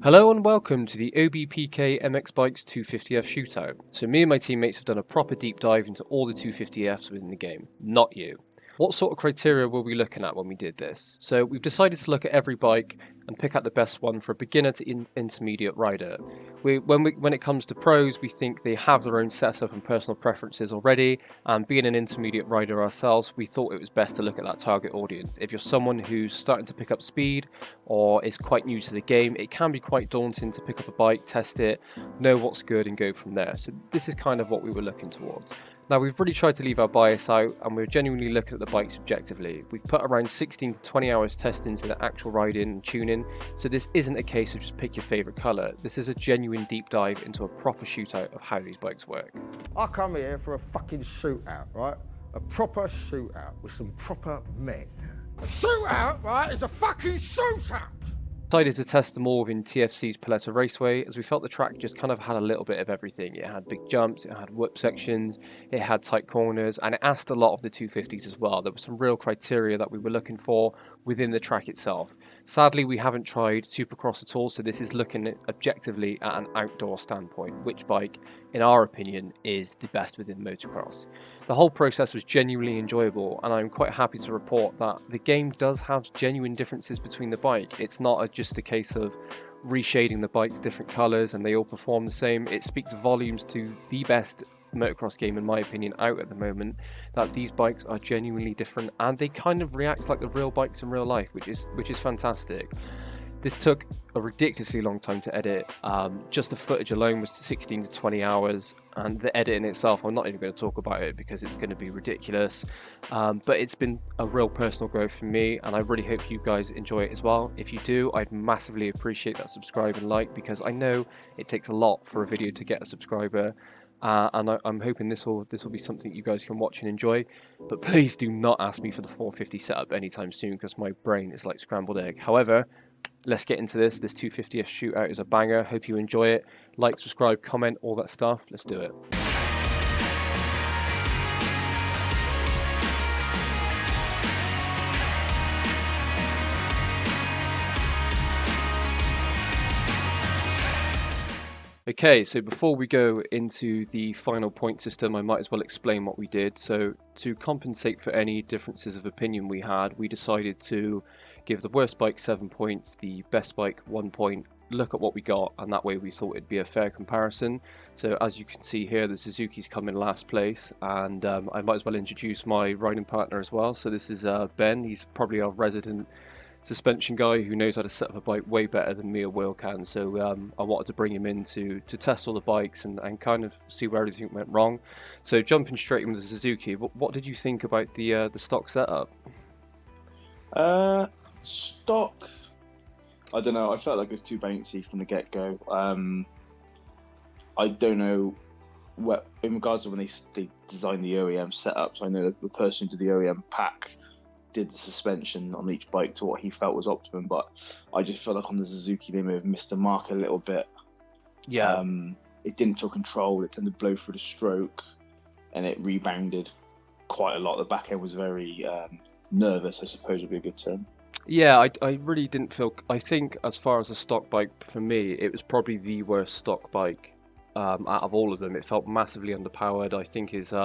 Hello and welcome to the OBPK MX Bikes 250F shootout. So me and my teammates have done a proper deep dive into all the 250Fs within the game, not you. What sort of criteria were we looking at when we did this? So we've decided to look at every bike and pick out the best one for a beginner to intermediate rider. When it comes to pros, we think they have their own setup and personal preferences already, and being an intermediate rider ourselves, we thought it was best to look at that target audience. If you're someone who's starting to pick up speed or is quite new to the game, it can be quite daunting to pick up a bike, test it, know what's good and go from there. So this is kind of what we were looking towards. Now, we've really tried to leave our bias out and we're genuinely looking at the bikes objectively. We've put around 16 to 20 hours testing into the actual riding and tuning, so this isn't a case of just pick your favourite colour. This is a genuine deep dive into a proper shootout of how these bikes work. I come here for a fucking shootout, right? A proper shootout with some proper men. A shootout, right, is a fucking shootout! Decided to test them all within TFC's Paletta Raceway, as we felt the track just kind of had a little bit of everything. It had big jumps, it had whoop sections, it had tight corners, and it asked a lot of the 250s as well. There were some real criteria that we were looking for within the track itself. Sadly, we haven't tried supercross at all, so this is looking at objectively at an outdoor standpoint, which bike, in our opinion, is the best within motocross. The whole process was genuinely enjoyable, and I'm quite happy to report that the game does have genuine differences between the bike. It's not just a case of reshading the bikes different colours and they all perform the same. It speaks volumes to the best motocross game, in my opinion, out at the moment, that these bikes are genuinely different and they kind of react like the real bikes in real life, which is fantastic. This took a ridiculously long time to edit. Just the footage alone was 16 to 20 hours, and the edit in itself, I'm not even going to talk about it because it's going to be ridiculous. But it's been a real personal growth for me, and I really hope you guys enjoy it as well. If you do, I'd massively appreciate that subscribe and like, because I know it takes a lot for a video to get a subscriber. And I'm hoping this will be something you guys can watch and enjoy. But please do not ask me for the 450 setup anytime soon, because my brain is like scrambled egg. However, let's get into this. This 250th shootout is a banger. Hope you enjoy it. Like, subscribe, comment, all that stuff. Let's do it. Okay, so before we go into the final point system, I might as well explain what we did. So to compensate for any differences of opinion we had, we decided to give the worst bike 7 points, the best bike 1 point, look at what we got, and that way we thought it'd be a fair comparison. So as you can see here, the Suzuki's come in last place, and I might as well introduce my riding partner as well. So this is Ben. He's probably our resident suspension guy who knows how to set up a bike way better than me or Will can. So I wanted to bring him in to test all the bikes and kind of see where everything went wrong. So jumping straight into the Suzuki, what did you think about the stock setup? Stock, I don't know. I felt like it was too bouncy from the get-go. I don't know what, in regards to when they designed the OEM setups. I know that the person who did the OEM pack did the suspension on each bike to what he felt was optimum, but I just felt like on the Suzuki they may have missed the mark a little bit. Yeah. It didn't feel controlled. It tended to blow through the stroke, and it rebounded quite a lot. The back end was very nervous, I suppose would be a good term. Yeah, I really didn't feel. I think as far as a stock bike, for me, it was probably the worst stock bike out of all of them. It felt massively underpowered. I think is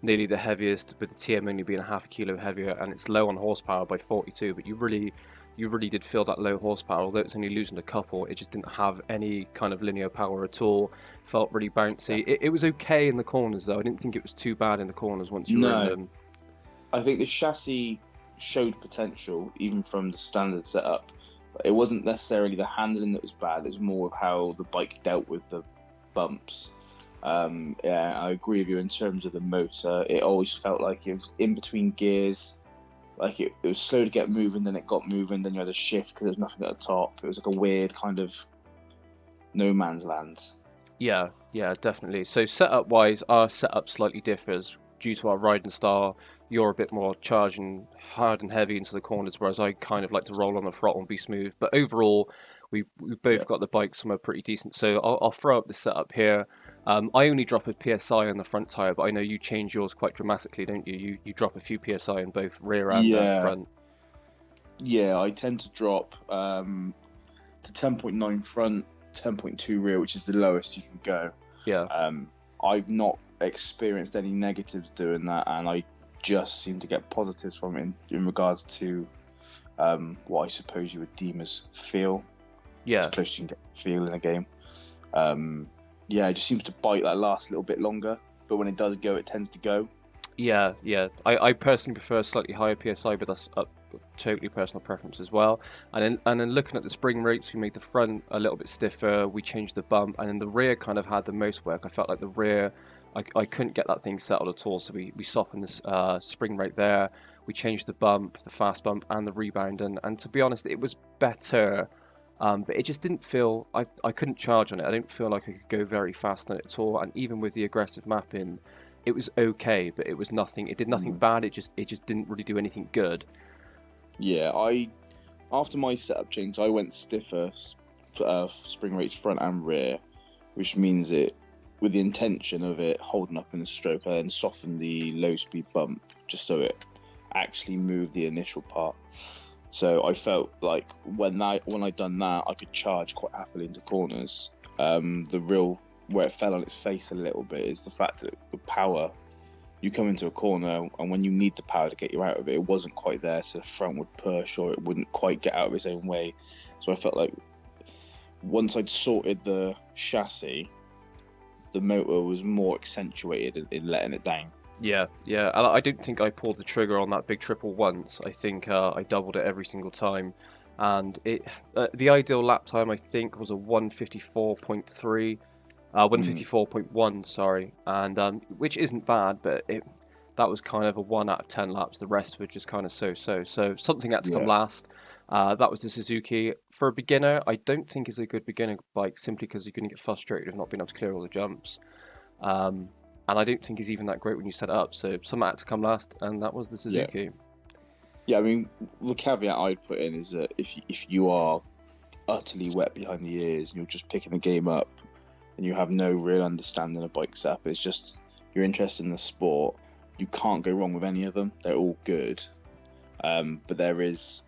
nearly the heaviest, with the TM only being a half a kilo heavier, and it's low on horsepower by 42. But you really did feel that low horsepower, although it's only losing a couple. It just didn't have any kind of linear power at all. Felt really bouncy. It was okay in the corners though. I didn't think it was too bad in the corners once you were in them. I think the chassis showed potential even from the standard setup. It wasn't necessarily the handling that was bad. It was more of how the bike dealt with the bumps. Yeah, I agree with you in terms of the motor. It always felt like it was in between gears. Like it was slow to get moving, then it got moving, then you had a shift because there was nothing at the top. It was like a weird kind of no man's land. Yeah, definitely. So setup wise, our setup slightly differs due to our riding style. You're a bit more charging hard and heavy into the corners, whereas I kind of like to roll on the throttle and be smooth. But overall, we both got the bike somewhere pretty decent. So I'll throw up the setup here. I only drop a PSI on the front tyre, but I know you change yours quite dramatically, don't you? You drop a few PSI in both rear and front. Yeah, I tend to drop to 10.9 front, 10.2 rear, which is the lowest you can go. Yeah. I've not experienced any negatives doing that, and I just seem to get positives from it in regards to what I suppose you would deem as feel. Yeah. As close as you can get feel in a game. It just seems to bite that last little bit longer, but when it does go, it tends to go. Yeah. I personally prefer a slightly higher PSI, but that's totally personal preference as well. And then looking at the spring rates, we made the front a little bit stiffer. We changed the bump, and then the rear kind of had the most work. I felt like the rear, I couldn't get that thing settled at all. So we softened this spring rate there. We changed the bump, the fast bump, and the rebound. And to be honest, it was better. But it just didn't feel, I couldn't charge on it. I didn't feel like I could go very fast on it at all. And even with the aggressive mapping, it was okay, but it was nothing. It did nothing bad. It just didn't really do anything good. Yeah, after my setup change, I went stiffer spring rates front and rear, which means it, with the intention of it holding up in the stroke, I then softened the low speed bump just so it actually moved the initial part. So I felt like when I'd done that, I could charge quite happily into corners. Where it fell on its face a little bit is the fact that the power, you come into a corner, and when you need the power to get you out of it, it wasn't quite there, so the front would push or it wouldn't quite get out of its own way. So I felt like once I'd sorted the chassis, the motor was more accentuated in letting it down. Yeah. I don't think I pulled the trigger on that big triple once. I think I doubled it every single time. And the ideal lap time, I think, was a 154.3. 154.1, sorry, and which isn't bad, but that was kind of a 1 out of 10 laps. The rest were just kind of so. So something had to come last. That was the Suzuki. For a beginner, I don't think it's a good beginner bike, simply because you're going to get frustrated of not being able to clear all the jumps. And I don't think it's even that great when you set it up. So something had to come last, and that was the Suzuki. Yeah, I mean, the caveat I'd put in is that if you are utterly wet behind the ears and you're just picking the game up, and you have no real understanding of bike setup, it's just you're interested in the sport, you can't go wrong with any of them. They're all good, but there is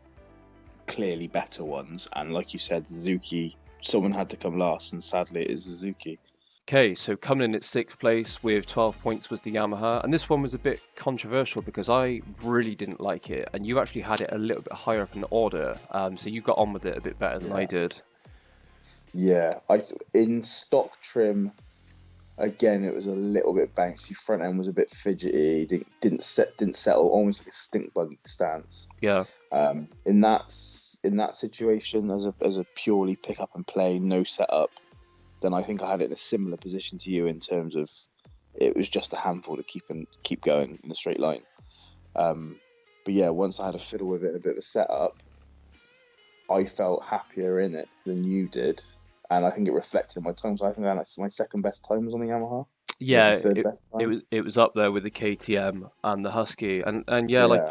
clearly better ones, and like you said, Suzuki, someone had to come last, and sadly it is Suzuki. Okay, so coming in at 6th place with 12 points was the Yamaha, and this one was a bit controversial because I really didn't like it, and you actually had it a little bit higher up in the order, so you got on with it a bit better than I did. Yeah, in stock trim, again, it was a little bit bouncy. Front end was a bit fidgety. Didn't settle, almost like a stink bug stance. Yeah. In that situation, as a purely pick up and play, no setup, then I think I had it in a similar position to you in terms of it was just a handful to keep going in a straight line. But yeah, once I had a fiddle with it and a bit of a setup, I felt happier in it than you did. And I think it reflected in my times. I think my second best time was on the Yamaha. Yeah, it was up there with the KTM and the Husky, and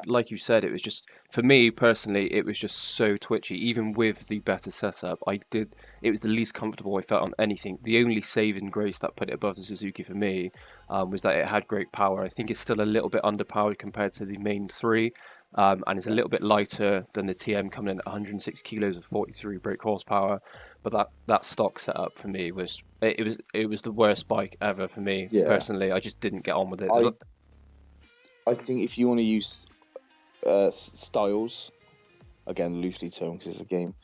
like you said, it was just, for me personally, it was just so twitchy. Even with the better setup, it was the least comfortable I felt on anything. The only saving grace that put it above the Suzuki for me was that it had great power. I think it's still a little bit underpowered compared to the main three. And it's a little bit lighter than the TM, coming in at 106 kilos of 43 brake horsepower. But that stock setup for me was the worst bike ever for me personally. I just didn't get on with it. I think if you want to use styles, again loosely termed because it's a game,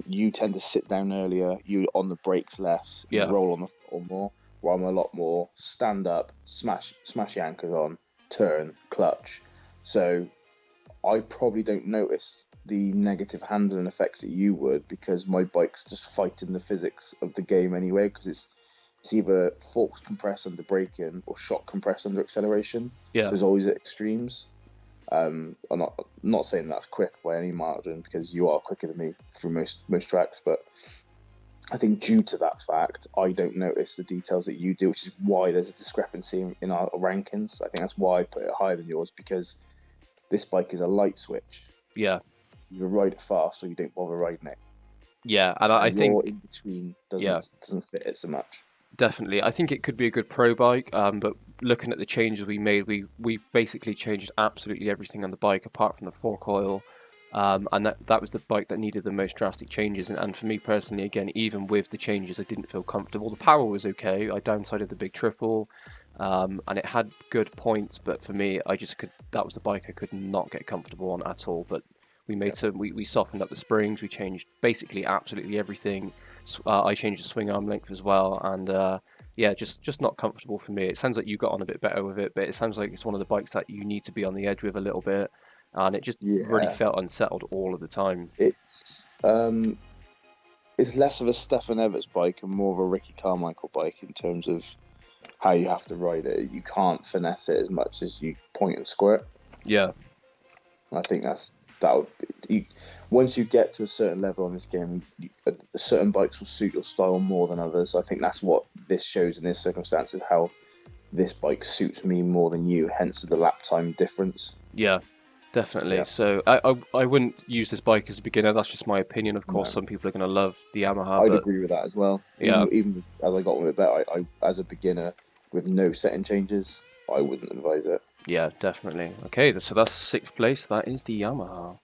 you tend to sit down earlier. You on the brakes less. You roll on the floor more. While I'm a lot more stand up, smash your anchors on, turn, clutch. So I probably don't notice the negative handling effects that you would, because my bike's just fighting the physics of the game anyway, because it's either forks compress under braking or shock compress under acceleration. Yeah. So there's always at extremes. I'm not saying that's quick by any margin, because you are quicker than me through most tracks, but I think due to that fact, I don't notice the details that you do, which is why there's a discrepancy in our rankings. I think that's why I put it higher than yours, because this bike is a light switch. Yeah. You ride it fast, or you don't bother riding it. Yeah, and I think in between doesn't fit it so much. Definitely, I think it could be a good pro bike. But looking at the changes we made, we basically changed absolutely everything on the bike apart from the fork oil. And that was the bike that needed the most drastic changes. And for me personally, again, even with the changes, I didn't feel comfortable. The power was okay. I downsided the big triple, and it had good points. But for me, that was the bike I could not get comfortable on at all. But we softened up the springs. We changed basically absolutely everything. I changed the swing arm length as well, and yeah, just not comfortable for me. It sounds like you got on a bit better with it, but it sounds like it's one of the bikes that you need to be on the edge with a little bit, and it just really Yeah, felt unsettled all of the time. it's less of a Stefan Everts bike and more of a Ricky Carmichael bike in terms of how you have to ride it. You can't finesse it as much as you point and squirt. Yeah, I think once you get to a certain level on this game, certain bikes will suit your style more than others. I think that's what this shows in this circumstances, how this bike suits me more than you, hence the lap time difference. yeah, definitely. Yeah. So I wouldn't use this bike as a beginner. That's just my opinion. Of course, No. some people are going to love the Yamaha, I'd but agree with that as well. Yeah. Even as I got on with it better, I as a beginner with no setting changes, I wouldn't advise it. yeah, definitely. Okay, so that's 6th place. That is the Yamaha.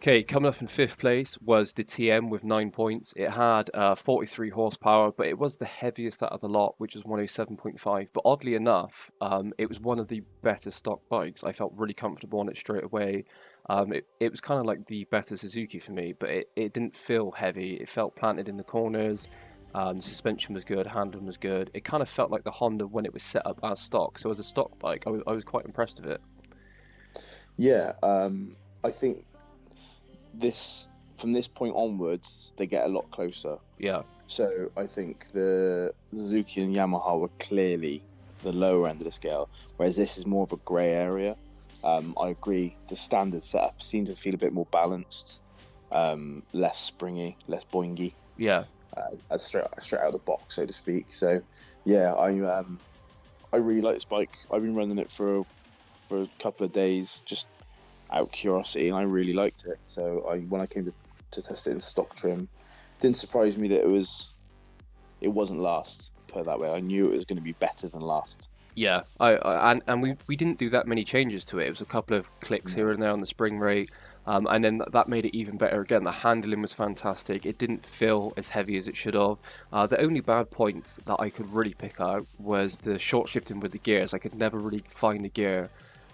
Okay, coming up in 5th place was the TM with 9 points. It had 43 horsepower, but it was the heaviest out of the lot, which was 107.5. But oddly enough, it was one of the better stock bikes. I felt really comfortable on it straight away. It was kind of like the better Suzuki for me, but it didn't feel heavy. It felt planted in the corners. The suspension was good, handling was good. It kind of felt like the Honda when it was set up as stock. So as a stock bike, I was quite impressed with it. Yeah, I think from this point onwards, they get a lot closer. Yeah, So I think the Suzuki and Yamaha were clearly the lower end of the scale, whereas this is more of a grey area. I agree. The standard setup seemed to feel a bit more balanced, less springy, less boingy, yeah. straight out of the box, so to speak. So, yeah, I really like this bike. I've been running it for a couple of days, just out of curiosity, and I really liked it. So when I came to test it in stock trim, it didn't surprise me that it wasn't last. Put it that way, I knew it was going to be better than last. Yeah, and we didn't do that many changes to it. It was a couple of clicks here and there on the spring rate, and then that made it even better. Again, the handling was fantastic. It didn't feel as heavy as it should have. The only bad point that I could really pick out was the short shifting with the gears. I could never really find a gear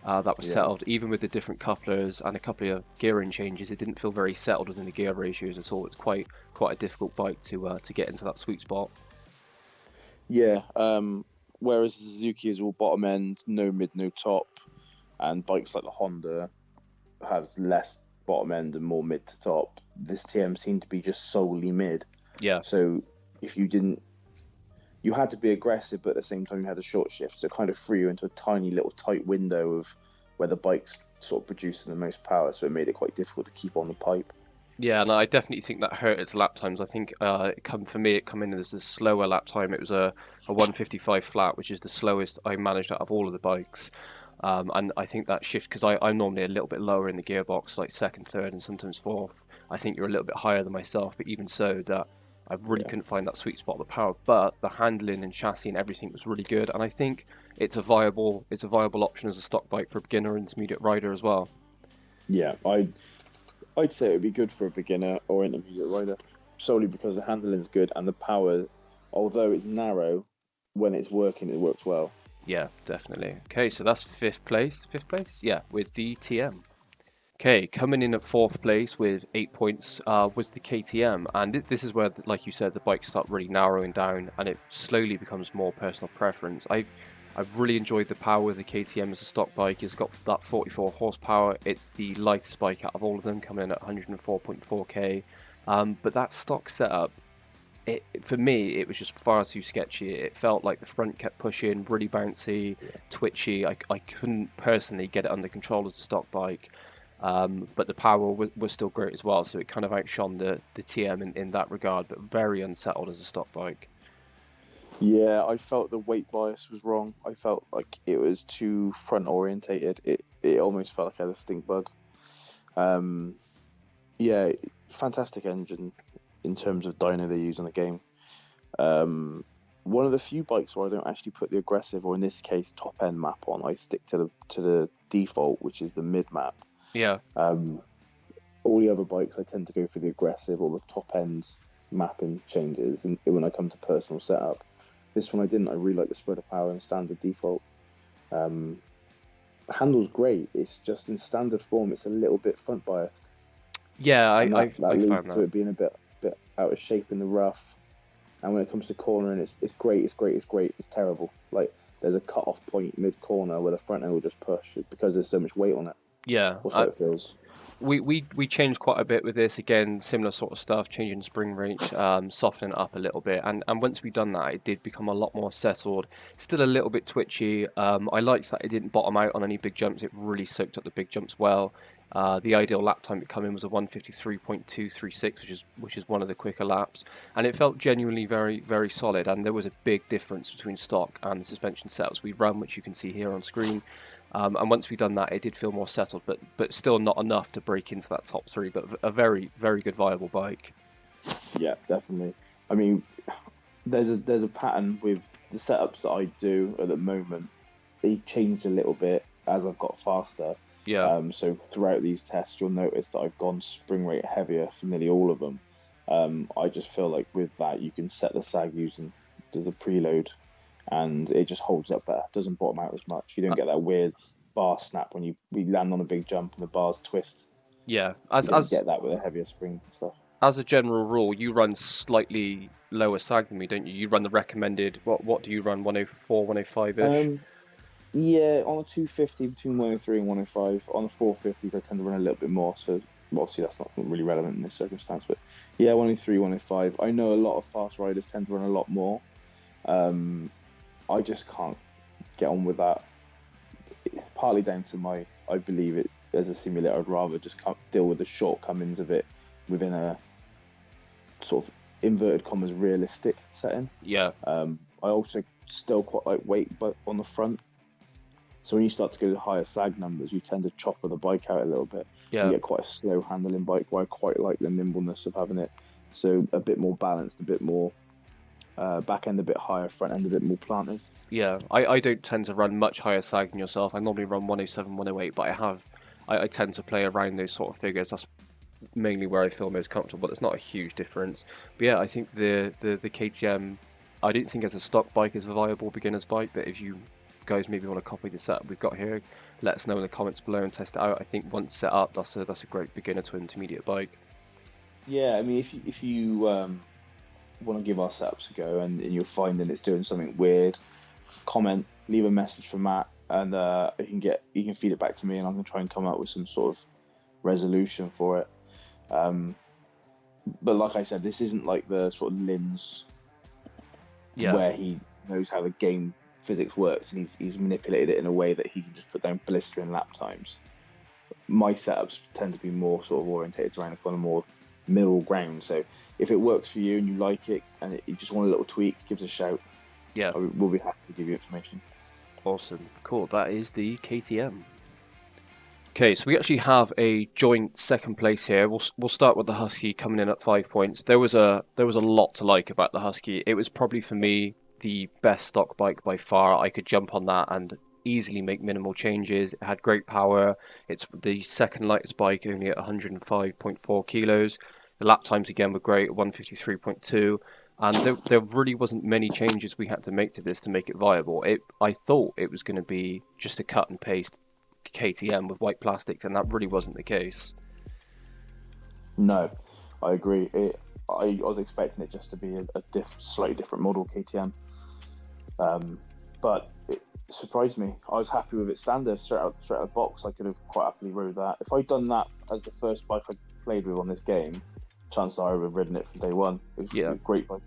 that was settled, even with the different couplers and a couple of gearing changes. It didn't feel very settled within the gear ratios at all. It's quite a difficult bike to get into that sweet spot. Yeah. Whereas the Suzuki is all bottom end, no mid, no top, and bikes like the Honda has less bottom end and more mid to top, this TM seemed to be just solely mid. Yeah. So if you had to be aggressive, but at the same time you had a short shift, so it kind of threw you into a tiny little tight window of where the bike's sort of producing the most power, so it made it quite difficult to keep on the pipe. Yeah, and I definitely think that hurt its lap times. I think it come in as the slower lap time. It was a 155 flat, which is the slowest I managed out of all of the bikes. And I think that shift, because I'm normally a little bit lower in the gearbox, like second, third, and sometimes fourth. I think you're a little bit higher than myself, but even so, that I really couldn't find that sweet spot of the power. But the handling and chassis and everything was really good, and I think it's a viable option as a stock bike for a beginner intermediate rider as well. Yeah, I'd say it would be good for a beginner or intermediate rider, solely because the handling is good and the power, although it's narrow, when it's working, it works well. Yeah, definitely. Okay, so that's 5th place. 5th place? Yeah, with DTM. Okay, coming in at 4th place with 8 points was the KTM. And this is where, like you said, the bikes start really narrowing down and it slowly becomes more personal preference. I've really enjoyed the power of the KTM as a stock bike. It's got that 44 horsepower. It's the lightest bike out of all of them, coming in at 104.4k. But that stock setup, for me, it was just far too sketchy. It felt like the front kept pushing, really bouncy, twitchy. I couldn't personally get it under control as a stock bike. But the power was still great as well. So it kind of outshone the TM in that regard, but very unsettled as a stock bike. Yeah, I felt the weight bias was wrong. I felt like it was too front orientated. It almost felt like I had a stink bug. Yeah, fantastic engine in terms of dyno they use on the game. One of the few bikes where I don't actually put the aggressive, or in this case, top end map on. I stick to the default, which is the mid map. Yeah. all the other bikes, I tend to go for the aggressive or the top end mapping changes. And when I come to personal setup, this one I didn't. I really like the spread of power and standard default. Handle's great. It's just in standard form, it's a little bit front biased. Yeah, And I that leads found to that. it being a bit out of shape in the rough. And when it comes to cornering, it's great. It's terrible. Like there's a cut off point mid corner where the front end will just push because there's so much weight on it. Yeah, Or so it feels. we changed quite a bit with this. Again, similar sort of stuff, changing spring range, softening it up a little bit. And once we done that, it did become a lot more settled. Still a little bit twitchy. I liked that it didn't bottom out on any big jumps. It really soaked up the big jumps well. The ideal lap time to come in was a 1:53.236, which is one of the quicker laps, and it felt genuinely very, very solid. And there was a big difference between stock and the suspension setups we run, which you can see here on screen. And once we'd done that, it did feel more settled, but still not enough to break into that top three. But a very, very good viable bike. Yeah, definitely. I mean, there's a pattern with the setups that I do at the moment. They changed a little bit as I've got faster. Yeah. So throughout these tests, you'll notice that I've gone spring rate heavier for nearly all of them. I just feel like with that, you can set the sag using the preload, and it just holds up better. Doesn't bottom out as much. You don't get that weird bar snap when we land on a big jump and the bars twist. Yeah. You don't get that with the heavier springs and stuff. As a general rule, you run slightly lower sag than me, don't you? You run the recommended. What do you run? 104, 105-ish? Yeah, on a 250 between 103 and 105. On the 450s, I tend to run a little bit more. So obviously that's not really relevant in this circumstance. But yeah, 103, 105. I know a lot of fast riders tend to run a lot more. I just can't get on with that. Partly down to I believe it as a simulator. I'd rather just deal with the shortcomings of it within a sort of inverted commas realistic setting. Yeah. I also still quite like weight, but on the front. So when you start to go to higher sag numbers, you tend to chopper the bike out a little bit. Yeah. You get quite a slow handling bike, where I quite like the nimbleness of having it. So a bit more balanced, a bit more back end a bit higher, front end a bit more planted. Yeah, I don't tend to run much higher sag than yourself. I normally run 107, 108, but I tend to play around those sort of figures. That's mainly where I feel most comfortable. It's not a huge difference. But yeah, I think the KTM, I don't think as a stock bike is a viable beginner's bike, but if you guys maybe want to copy the setup we've got here, let us know in the comments below and test it out. I think once set up, that's a great beginner to intermediate bike. Yeah, I mean, if you want to give our setups a go and you're finding it's doing something weird, comment, leave a message for Matt, and you can feed it back to me, and I'm gonna try and come up with some sort of resolution for it. But like I said, this isn't like the sort of Lin's where he knows how the game physics works and he's manipulated it in a way that he can just put down blistering lap times. My setups tend to be more sort of orientated around a more middle ground. So if it works for you and you like it and you just want a little tweak, give us a shout. Yeah, we'll be happy to give you information. Awesome, cool. That is the KTM. Okay, so we actually have a joint second place here. We'll start with the Husky coming in at 5 points. There was a lot to like about the Husky. It was probably for me the best stock bike by far. I could jump on that and easily make minimal changes. It had great power. It's the second lightest bike, only at 105.4 kilos. The lap times again were great, 153.2. And there really wasn't many changes we had to make to this to make it viable. I thought it was going to be just a cut and paste KTM with white plastics, and that really wasn't the case. No, I agree. I was expecting it just to be a slightly different model KTM, but it surprised me. I was happy with it standard straight out of the box. I could have quite happily rode that. If I'd done that as the first bike I played with on this game, chances are I would have ridden it from day one. It was a great bike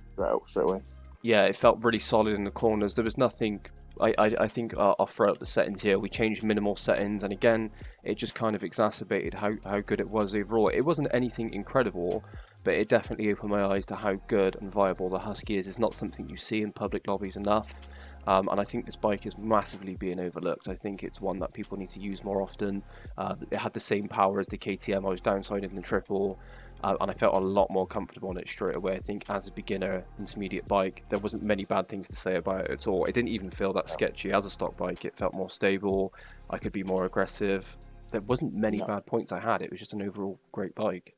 straight away. Yeah, it felt really solid in the corners. There was nothing. I think I'll throw out the settings here. We changed minimal settings, and again, it just kind of exacerbated how good it was overall. It wasn't anything incredible, but it definitely opened my eyes to how good and viable the Husky is. It's not something you see in public lobbies enough, and I think this bike is massively being overlooked. I think it's one that people need to use more often. It had the same power as the KTM. I was downsiding the triple. And I felt a lot more comfortable on it straight away. I think as a beginner intermediate bike, there wasn't many bad things to say about it at all. It didn't even feel that sketchy as a stock bike. It felt more stable. I could be more aggressive. there wasn't many No. bad points I had. It was just an overall great bike.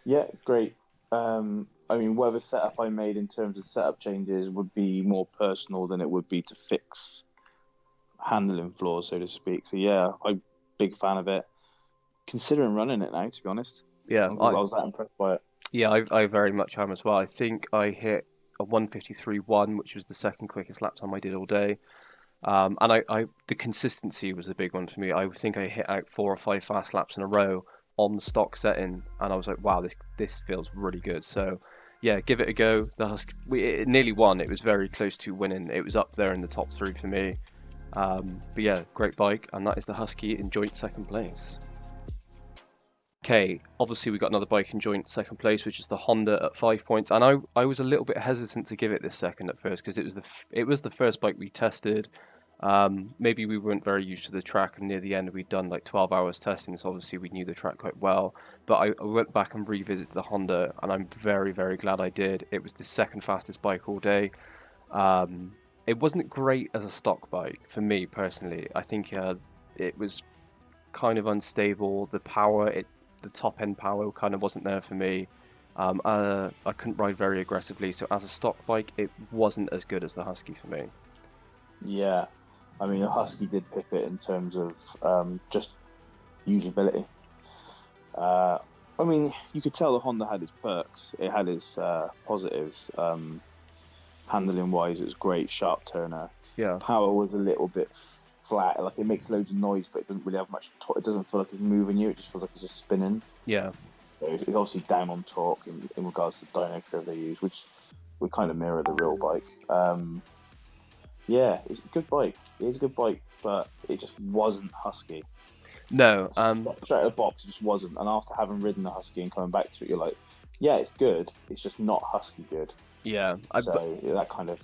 Yeah, great. I mean, whatever setup I made in terms of setup changes would be more personal than it would be to fix handling flaws, so to speak. So yeah, I'm big fan of it. Considering running it now, to be honest. Yeah, I was that impressed by it. yeah, I very much am as well. I think I hit a 1:53.1, which was the second quickest lap time I did all day. And the consistency was a big one for me. I think I hit out 4 or 5 fast laps in a row on the stock setting, and I was like, wow, this feels really good. So, yeah, give it a go. It nearly won. It was very close to winning. It was up there in the top 3 for me. But yeah, great bike, and that is the Husky in joint second place. Okay, obviously we got another bike in joint second place, which is the Honda at 5 points, and I was a little bit hesitant to give it this second at first because it was the first bike we tested. Maybe we weren't very used to the track, and near the end we'd done like 12 hours testing, so obviously we knew the track quite well. But I went back and revisited the Honda, and I'm very, very glad I did. It was the second fastest bike all day. It wasn't great as a stock bike for me personally. I think it was kind of unstable. The top end power kind of wasn't there for me. I couldn't ride very aggressively, so as a stock bike, it wasn't as good as the Husky for me. Yeah, I mean, the Husky did pick it in terms of just usability. I mean, you could tell the Honda had its perks. It had its positives. Handling wise, it was great, sharp turner. Yeah. Power was a little bit flat. Like, it makes loads of noise, but it doesn't really have much. It doesn't feel like it's moving you. It just feels like it's just spinning. Yeah. So it's obviously down on torque in regards to the dyno curve they use, which would kind of mirror the real bike. Yeah, it's a good bike. It is a good bike, but it just wasn't Husky. No. Straight out of the box, it just wasn't. And after having ridden the Husky and coming back to it, you're like, yeah, it's good. It's just not Husky good. Yeah. So that kind of.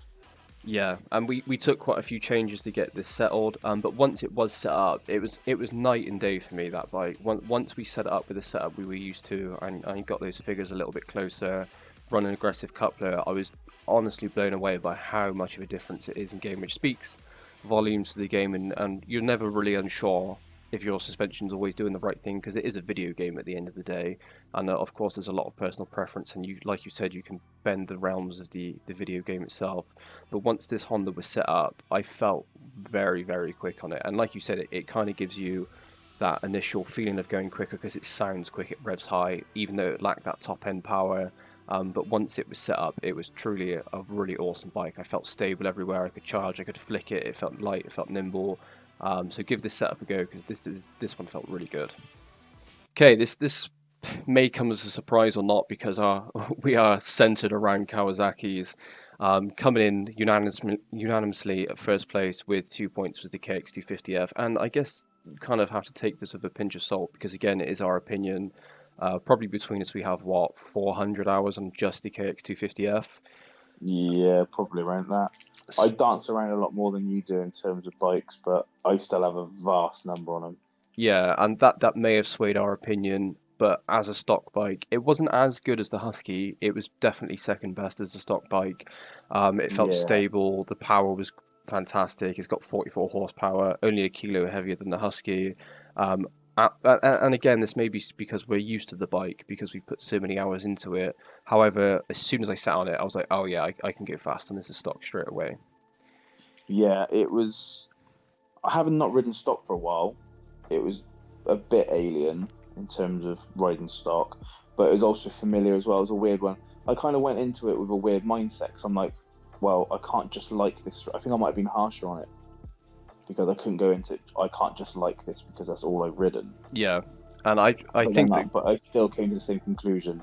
Yeah, and we took quite a few changes to get this settled. But once it was set up, it was night and day for me, that bike. Once we set it up with the setup we were used to, and I got those figures a little bit closer, run an aggressive coupler, I was honestly blown away by how much of a difference it is in game, which speaks volumes to the game, and you're never really unsure if your suspension's always doing the right thing, because it is a video game at the end of the day, and of course there's a lot of personal preference, and you, like you said, you can bend the realms of the video game itself. But once this Honda was set up, I felt very, very quick on it, and like you said, it kind of gives you that initial feeling of going quicker because it sounds quick, it revs high, even though it lacked that top end power. But once it was set up, it was truly a really awesome bike. I felt stable everywhere. I could charge, I could flick it. It felt light, it felt nimble. So give this setup a go, because this one felt really good. Okay, this may come as a surprise or not, because we are centered around Kawasaki's. Coming in unanimously at first place with 2 points was the KX250F, and I guess you kind of have to take this with a pinch of salt, because again, it is our opinion. Probably between us we have 400 hours on just the KX250F. Yeah, probably around that. I dance around a lot more than you do in terms of bikes, but I still have a vast number on them. Yeah, and that may have swayed our opinion, but as a stock bike, it wasn't as good as the Husky. It was definitely second best as a stock bike. It felt stable. The power was fantastic. It's got 44 horsepower, only a kilo heavier than the Husky. And again, this may be because we're used to the bike, because we've put so many hours into it. However, as soon as I sat on it, I was like, oh yeah, I can go fast on this as stock straight away. Yeah, it was. I haven't not ridden stock for a while. It was a bit alien in terms of riding stock, but it was also familiar as well. It was a weird one. I kind of went into it with a weird mindset, because I'm like, well, I can't just like this. I think I might have been harsher on it, because I couldn't go into it. I can't just like this because that's all I've ridden. Yeah, and I think but I still came to the same conclusion.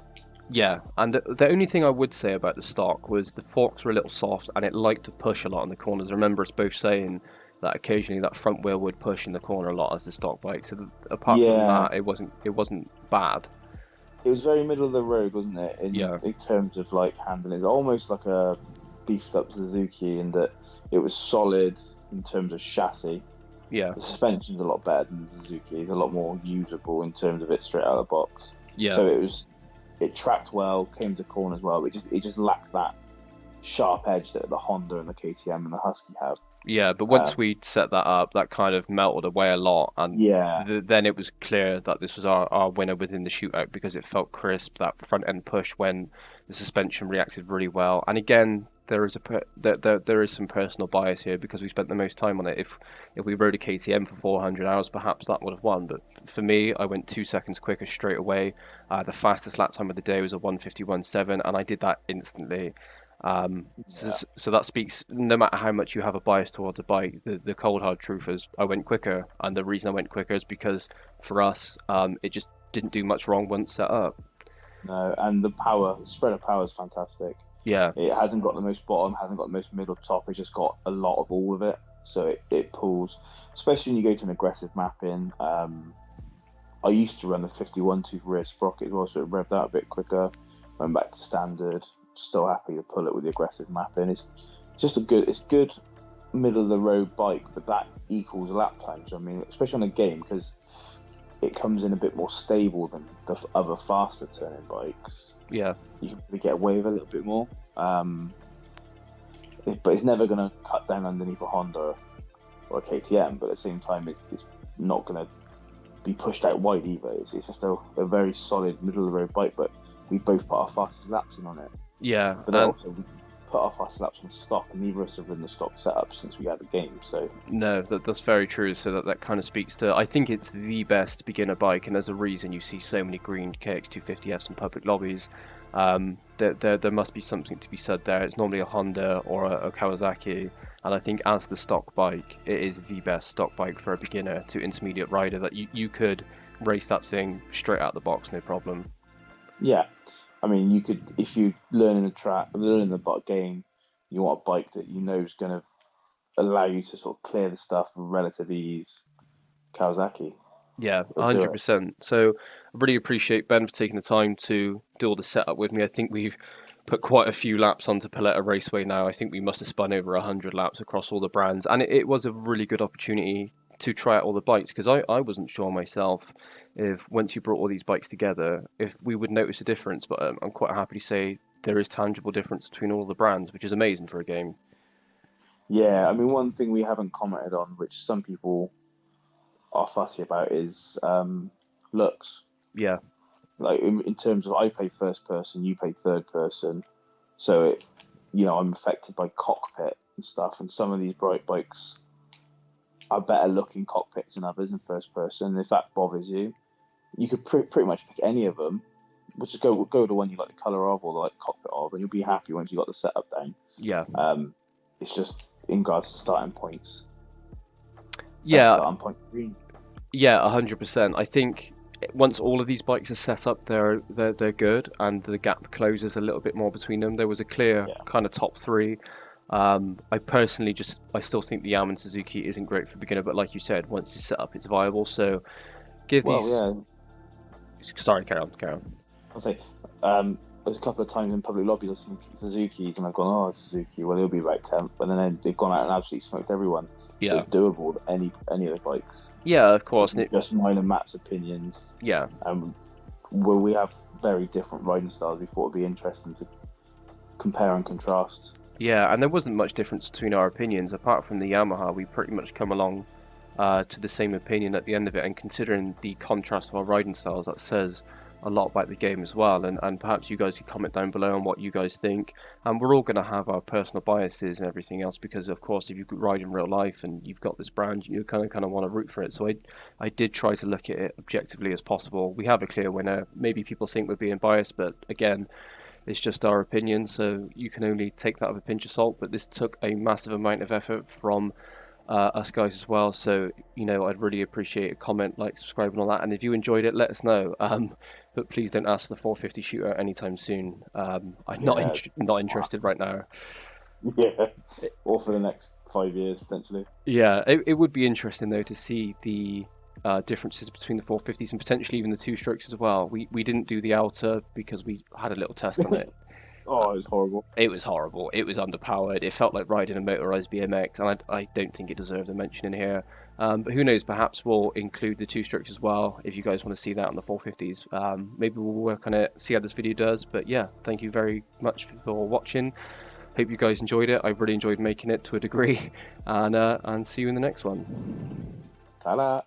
Yeah, and the only thing I would say about the stock was the forks were a little soft, and it liked to push a lot in the corners. I remember us both saying that occasionally that front wheel would push in the corner a lot as the stock bike. So apart from that, it wasn't bad. It was very middle of the road, wasn't it? In terms of like handling, almost like a beefed up Suzuki, in that it was solid in terms of chassis. Yeah, the suspension's a lot better than the Suzuki. It's a lot more usable in terms of it straight out of the box. Yeah. So it tracked well, came to corners well. It just lacked that sharp edge that the Honda and the KTM and the Husky have. Yeah, but once we'd set that up, that kind of melted away a lot, and Yeah, then it was clear that this was our winner within the shootout because it felt crisp, that front end push when the suspension reacted really well. And again, there is there is some personal bias here because we spent the most time on it. If we rode a KTM for 400 hours, perhaps that would have won. But for me, I went 2 seconds quicker straight away. The fastest lap time of the day was a 1:51.7, and I did that instantly. So that speaks, no matter how much you have a bias towards a bike, the cold hard truth is I went quicker, and the reason I went quicker is because for us, it just didn't do much wrong once set up. no, and the spread of power is fantastic. Yeah, It hasn't got the most bottom, hasn't got the most middle top. It's just got a lot of all of it, so it pulls. Especially when you go to an aggressive mapping. I used to run the 51 tooth rear sprocket as well, so it revved out a bit quicker. Went back to standard. Still happy to pull it with the aggressive mapping. It's just it's good middle of the road bike, but that equals lap times. I mean, especially on a game because it comes in a bit more stable than the other faster turning bikes. yeah, You can really get away with a little bit more. But it's never going to cut down underneath a Honda or a KTM. But at the same time, it's not going to be pushed out wide either. It's just a very solid middle of the road bike. But we both put our fastest laps in on it. yeah. But then also we put our fastest laps on stock, and neither of us have ridden the stock setup since we had the game. So No, that's very true. So that kind of speaks to, I think it's the best beginner bike, and there's a reason you see so many green KX250Fs in public lobbies. There must be something to be said there. It's normally a Honda or a Kawasaki, and I think as the stock bike, it is the best stock bike for a beginner to intermediate rider that you could race that thing straight out the box, no problem. yeah, I mean, you could, if you learn the game, you want a bike that you know is going to allow you to sort of clear the stuff with relative ease. Kawasaki. Yeah, We'll do it. 100%. So I really appreciate Ben for taking the time to do all the setup with me. I think we've put quite a few laps onto Paletta Raceway now. I think we must have spun over 100 laps across all the brands, and it was a really good opportunity to try out all the bikes because I wasn't sure myself if once you brought all these bikes together if we would notice a difference, but I'm quite happy to say there is tangible difference between all the brands, which is amazing for a game. Yeah, I mean, one thing we haven't commented on, which some people are fussy about, is looks. Yeah, Like in terms of, I play first person, you play third person, so I'm affected by cockpit and stuff. And some of these bright bikes are better looking cockpits than others in first person. If that bothers you, you could pretty much pick any of them. We'll just go with the one you like the color of or the cockpit of, and you'll be happy once you got the setup down. yeah. It's just in regards to starting points. Yeah, Starting point green. yeah, 100%. I think once all of these bikes are set up, they're good, and the gap closes a little bit more between them. There was a clear kind of top three. I personally I still think the Yamaha and Suzuki isn't great for beginner, but like you said, once it's set up, it's viable. So give these. Yeah. Sorry, carry on. I'll say, there's a couple of times in public lobbies I've seen Suzuki's and I've gone, oh, Suzuki, well, he'll be about 10th, but then they've gone out and absolutely smoked everyone. Yeah. So it's doable with any of the bikes. Yeah, of course. Just mine and Matt's opinions. Yeah. Where we have very different riding styles, we thought it'd be interesting to compare and contrast. Yeah, and there wasn't much difference between our opinions. Apart from the Yamaha, we pretty much come along to the same opinion at the end of it, and considering the contrast of our riding styles, that says a lot about the game as well. And perhaps you guys can comment down below on what you guys think. And we're all going to have our personal biases and everything else, because of course if you ride in real life and you've got this brand, you kind of want to root for it. So I did try to look at it objectively as possible. We have a clear winner. Maybe people think we're being biased, but again, it's just our opinion, so you can only take that with a pinch of salt. But this took a massive amount of effort from us guys as well, so I'd really appreciate a comment, like, subscribe and all that. And if you enjoyed it, let us know, but please don't ask for the 450 shootout anytime soon. I'm not interested right now. Yeah, or for the next 5 years potentially. Yeah, it would be interesting though to see the differences between the 450s and potentially even the two strokes as well. We didn't do the outer because we had a little test on it. Oh, it was horrible. It was horrible. It was underpowered. It felt like riding a motorized BMX, and I don't think it deserved a mention in here. But who knows? Perhaps we'll include the two strokes as well if you guys want to see that on the 450s. Maybe we'll work on it, see how this video does. But yeah, thank you very much for watching. Hope you guys enjoyed it. I really enjoyed making it to a degree, and see you in the next one. Ta-da!